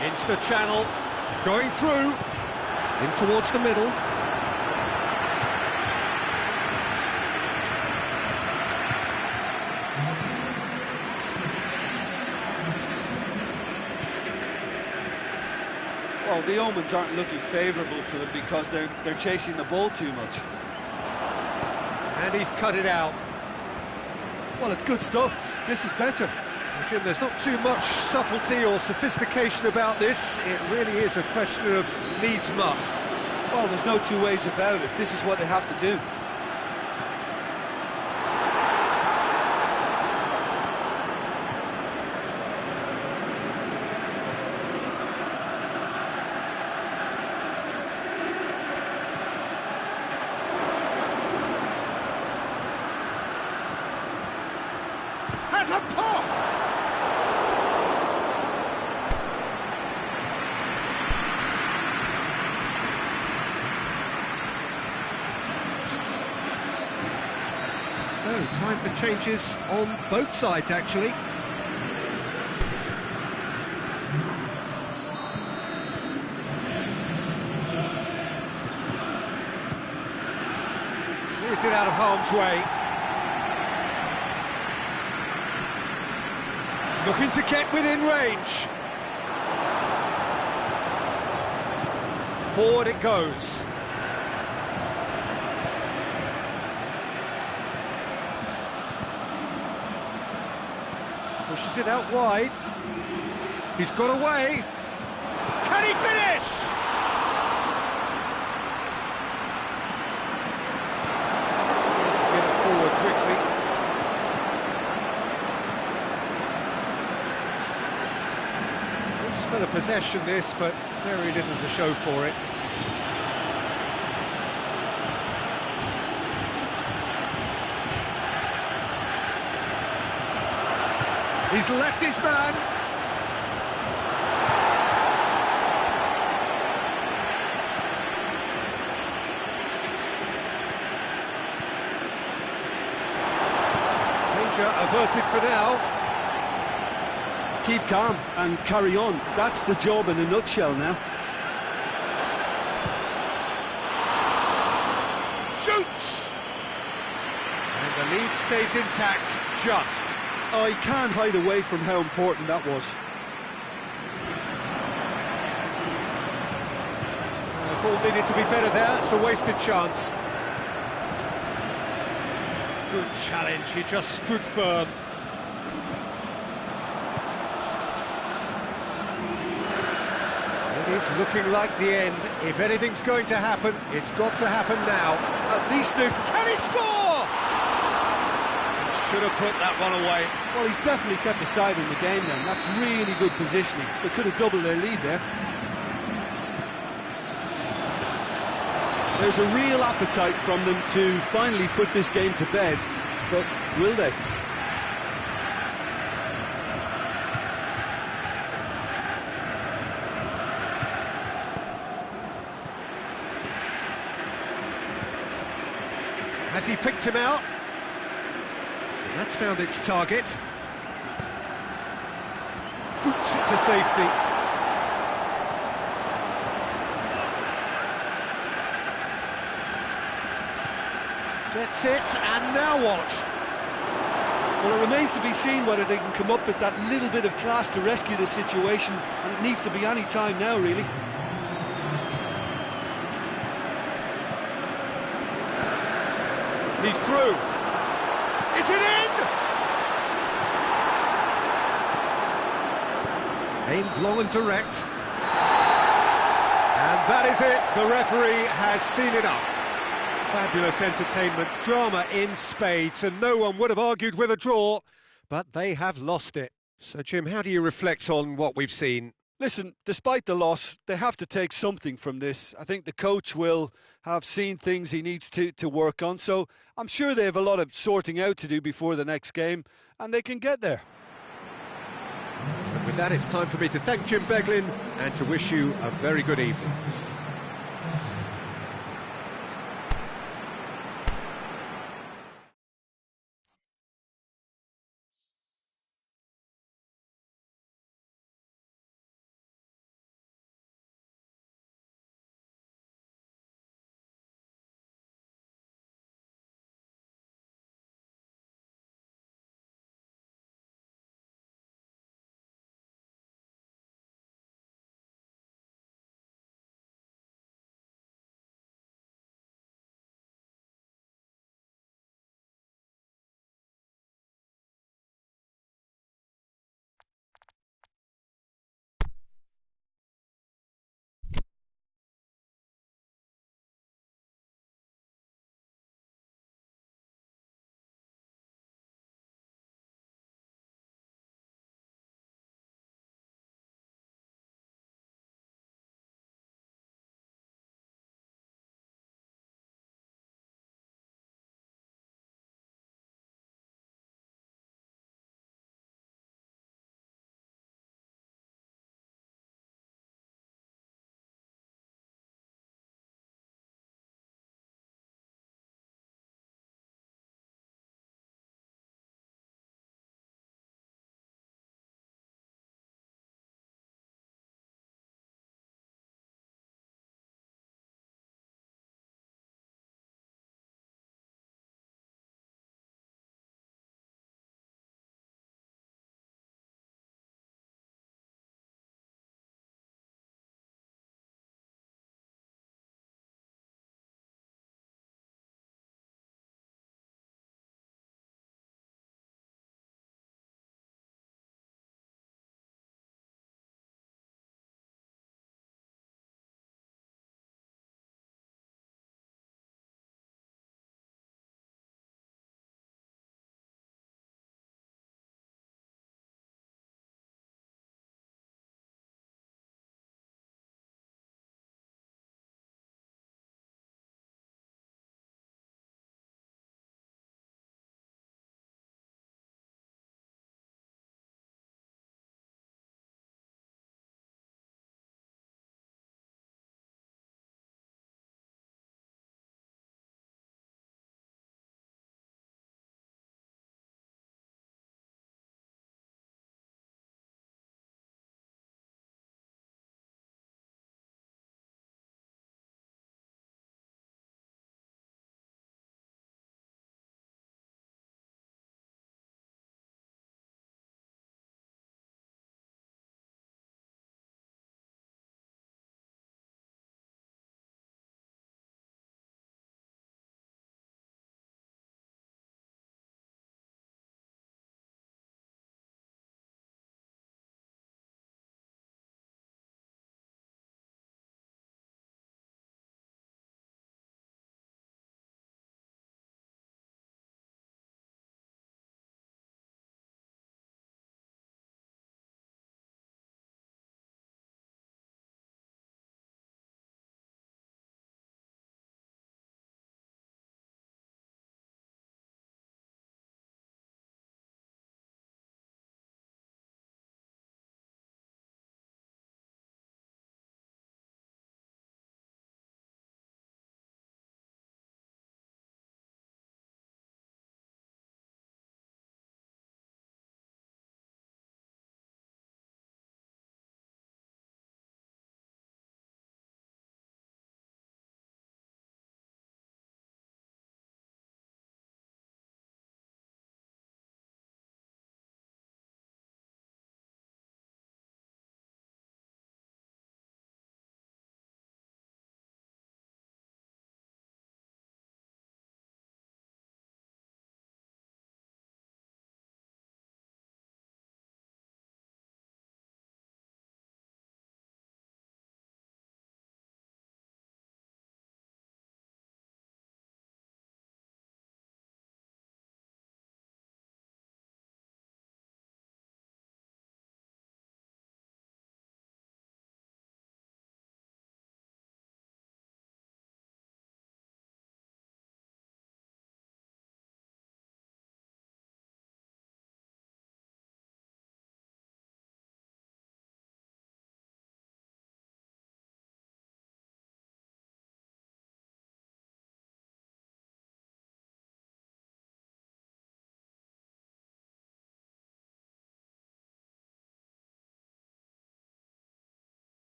Into the channel, going through, in towards the middle. Well, the omens aren't looking favourable for them because they're chasing the ball too much. And he's cut it out. Well, it's good stuff. This is better. Jim, there's not too much subtlety or sophistication about this. It really is a question of needs must. Well, there's no two ways about it. This is what they have to do. Has a pop! So, time for changes on both sides, actually. Is it out of harm's way? Looking to get within range. Forward it goes. Pushes it out wide. He's got away. Can he finish? He has to get it forward quickly. Good spell of possession this, but very little to show for it. He's left his man. Danger averted for now. Keep calm and carry on. That's the job in a nutshell now. Shoots! And the lead stays intact, just. I can't hide away from how important that was. The ball needed to be better there, it's a wasted chance. Good challenge, he just stood firm. It is looking like the end. If anything's going to happen, it's got to happen now. At least they... Can he score? Should have put that one away. Well, he's definitely kept the side in the game then. That's really good positioning. They could have doubled their lead there. There's a real appetite from them to finally put this game to bed, but will they? Has he picked him out? That's found its target. Boots it to safety. Gets it, and now what? Well, it remains to be seen whether they can come up with that little bit of class to rescue this situation, and it needs to be any time now, really. He's through. Is it in? Aimed long and direct. And that is it. The referee has seen enough. Fabulous entertainment, drama in spades, and no one would have argued with a draw, but they have lost it. So, Jim, how do you reflect on what we've seen? Listen, despite the loss, they have to take something from this. I think the coach will have seen things he needs to work on, so I'm sure they have a lot of sorting out to do before the next game, and they can get there. And with that, it's time for me to thank Jim Beglin and to wish you a very good evening.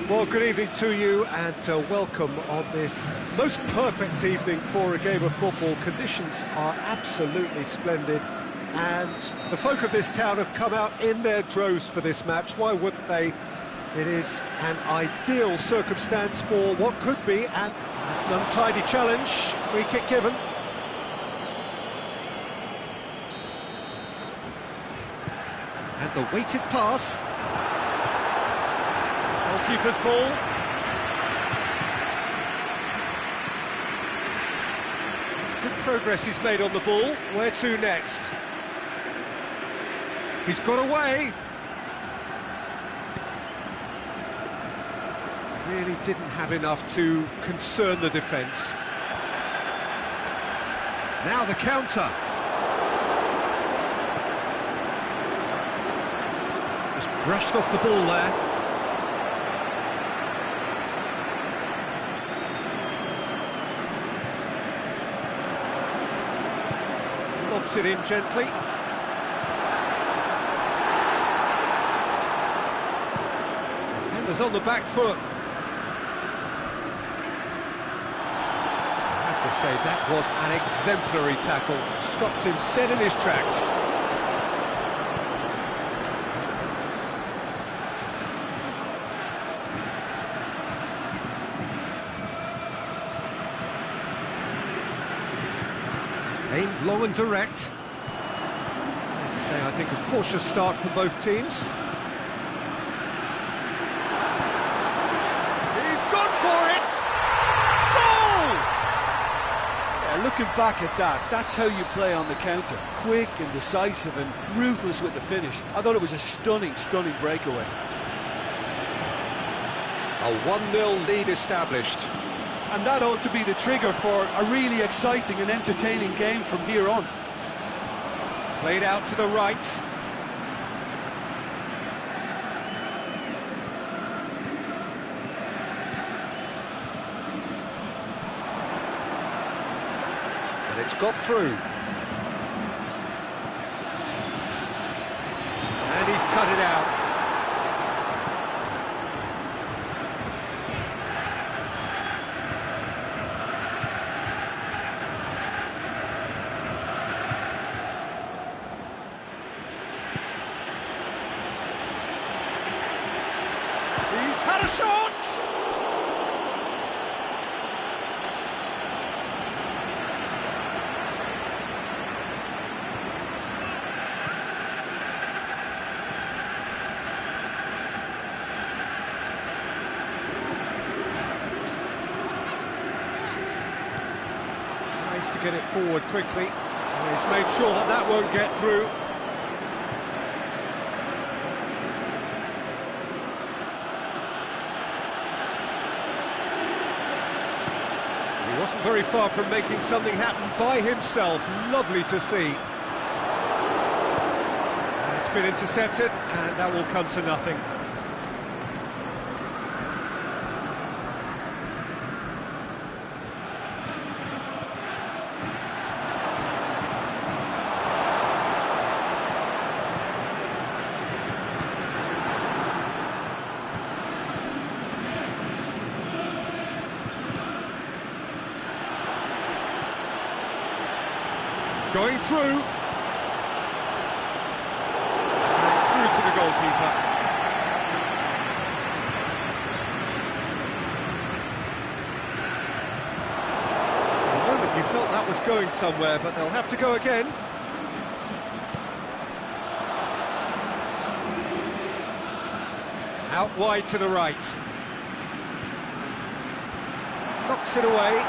Well, good evening to you and welcome on this most perfect evening for a game of football. Conditions are absolutely splendid and the folk of this town have come out in their droves for this match. Why wouldn't they? It is an ideal circumstance for what could be, and it's an untidy challenge. Free kick given. And the weighted pass. Goalkeeper's ball. It's good progress he's made on the ball. Where to next? He's got away. Really didn't have enough to concern the defence. Now the counter. Just brushed off the ball there. Lobs it in gently. Defenders on the back foot. Say that was an exemplary tackle, stopped him dead in his tracks. Aimed long and direct. Fair to say, I think a cautious start for both teams. He's gone for it! Looking back at that, that's how you play on the counter. Quick and decisive and ruthless with the finish. I thought it was a stunning, stunning breakaway. A 1-0 lead established. And that ought to be the trigger for a really exciting and entertaining game from here on. Played out to the right. It's got through. And he's cut it out. He's had a shot! To get it forward quickly. And he's made sure that that won't get through. He wasn't very far from making something happen by himself. Lovely to see. And it's been intercepted, and that will come to nothing. Going through. And through to the goalkeeper. For a moment you felt that was going somewhere, but they'll have to go again. Out wide to the right. Knocks it away.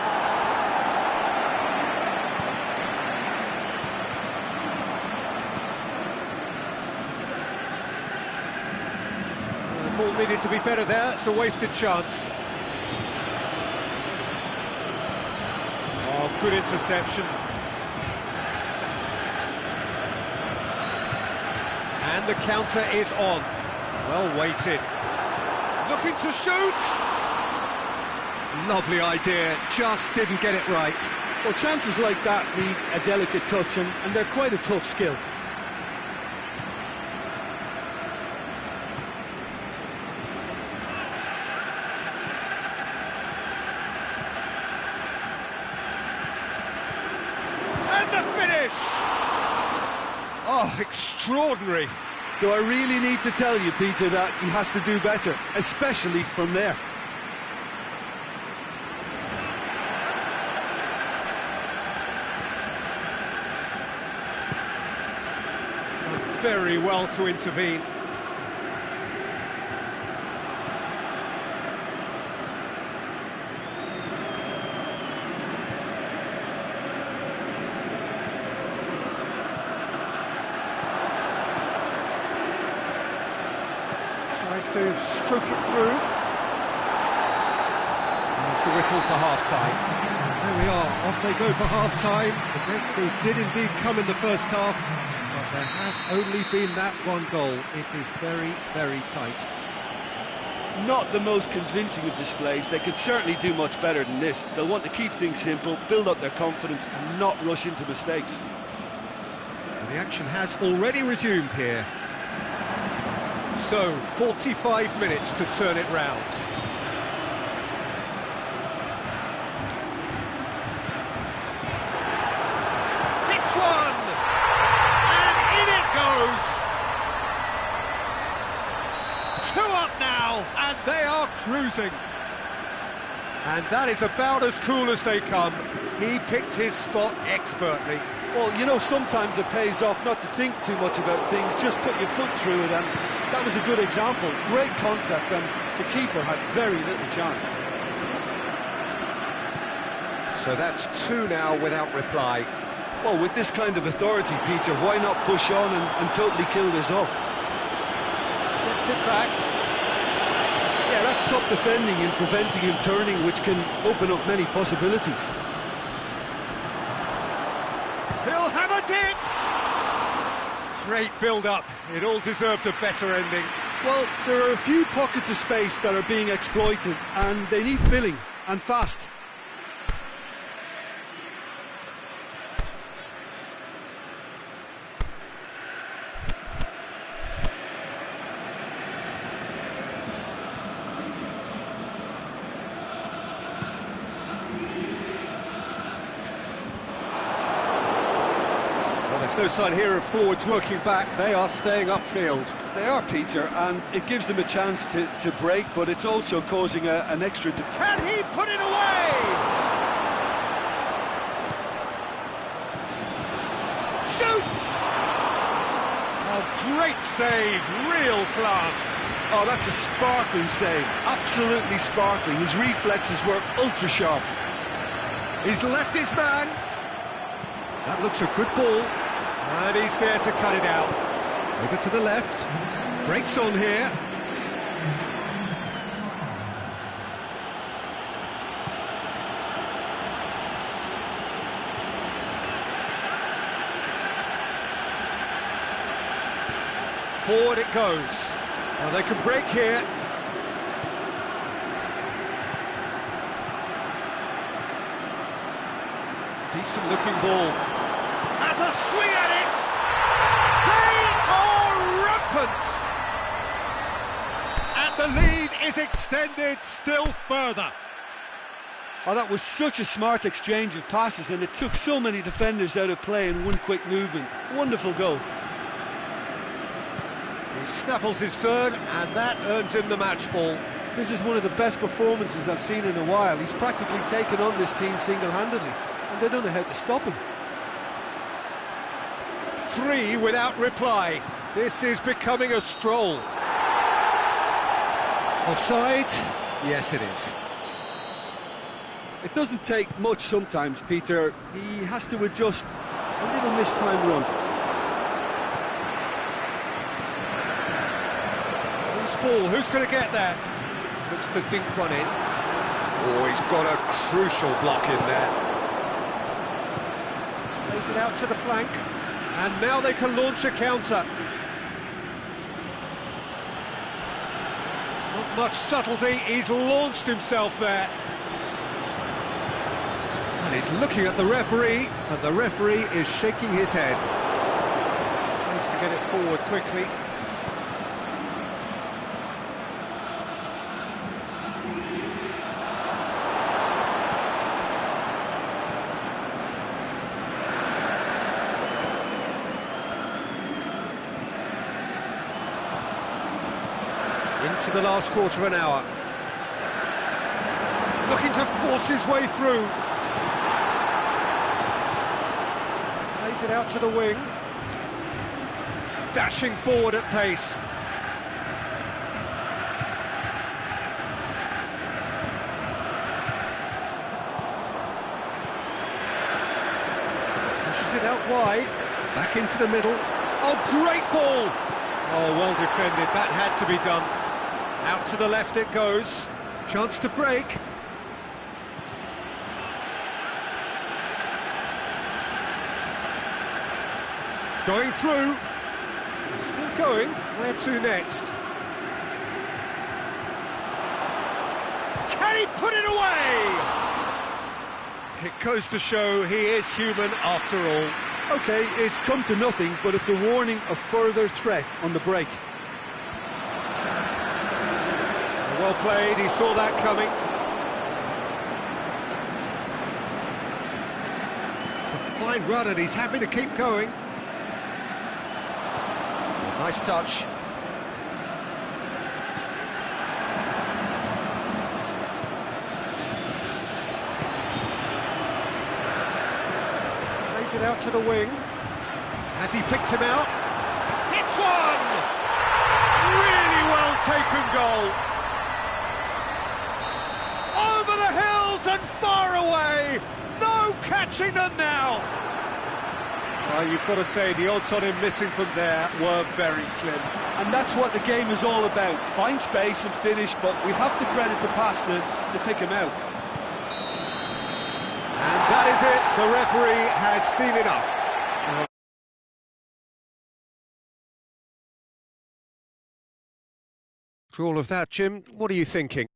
Ball needed to be better there, it's a wasted chance. Oh, good interception. And the counter is on. Well weighted. Looking to shoot! Lovely idea, just didn't get it right. Well, chances like that need a delicate touch, and they're quite a tough skill. Oh, extraordinary. Do I really need to tell you, Peter, that he has to do better, especially from there? Done very well to intervene. Tries to stroke it through. There's the whistle for half-time. There we are, off they go for half-time. The breakthrough did indeed come in the first half, but there has only been that one goal. It is very, very tight. Not the most convincing of displays. They could certainly do much better than this. They'll want to keep things simple, build up their confidence and not rush into mistakes. The action has already resumed here. So, 45 minutes to turn it round. Hits one! And in it goes! 2 up now, and they are cruising. And that is about as cool as they come. He picked his spot expertly. Well, you know, sometimes it pays off not to think too much about things, just put your foot through it, and that was a good example. Great contact, and the keeper had very little chance. So that's 2 now without reply. Well, with this kind of authority, Peter, why not push on and totally kill this off? Gets it back. Yeah, that's top defending and preventing him turning, which can open up many possibilities. He'll have a dip! Great build-up. It all deserved a better ending. Well, there are a few pockets of space that are being exploited, and they need filling, and fast. There's no sign here of forwards working back. They are staying upfield. They are, Peter, and it gives them a chance to break, but it's also causing an extra... Can he put it away? Shoots! A great save, real class. Oh, that's a sparkling save, absolutely sparkling. His reflexes were ultra-sharp. He's left his man. That looks a good ball. And he's there to cut it out. Over to the left. Breaks on here. Forward it goes. Well, they can break here. Decent looking ball. Has a swing at it! They are rampant! And the lead is extended still further. Oh, that was such a smart exchange of passes, and it took so many defenders out of play in one quick movement. Wonderful goal. He snaffles his third, and that earns him the match ball. This is one of the best performances I've seen in a while. He's practically taken on this team single-handedly, and they don't know how to stop him. 3 without reply. This is becoming a stroll. Offside? Yes, it is. It doesn't take much sometimes, Peter. He has to adjust a little mistimed run. Loose ball, who's going to get that? Looks to dink one in. Oh, he's got a crucial block in there. Plays it out to the flank. And now they can launch a counter. Not much subtlety, he's launched himself there. And he's looking at the referee, and the referee is shaking his head. Space to get it forward quickly. Into the last quarter of an hour. Looking to force his way through. Plays it out to the wing. Dashing forward at pace. Pushes it out wide. Back into the middle. Oh, great ball! Oh, well defended. That had to be done. Out to the left it goes. Chance to break. Going through. Still going. Where to next? Can he put it away? It goes to show he is human after all. OK, it's come to nothing, but it's a warning of further threat on the break. Well played, he saw that coming. It's a fine run and he's happy to keep going. Nice touch. Plays it out to the wing. Has he picked him out? Hits one! Really well taken goal. Over the hills and far away. No catching them now. Well, you've got to say the odds on him missing from there were very slim. And that's what the game is all about. Find space and finish, but we have to credit the pass to pick him out. And that is it. The referee has seen enough. For all of that, Jim, what are you thinking?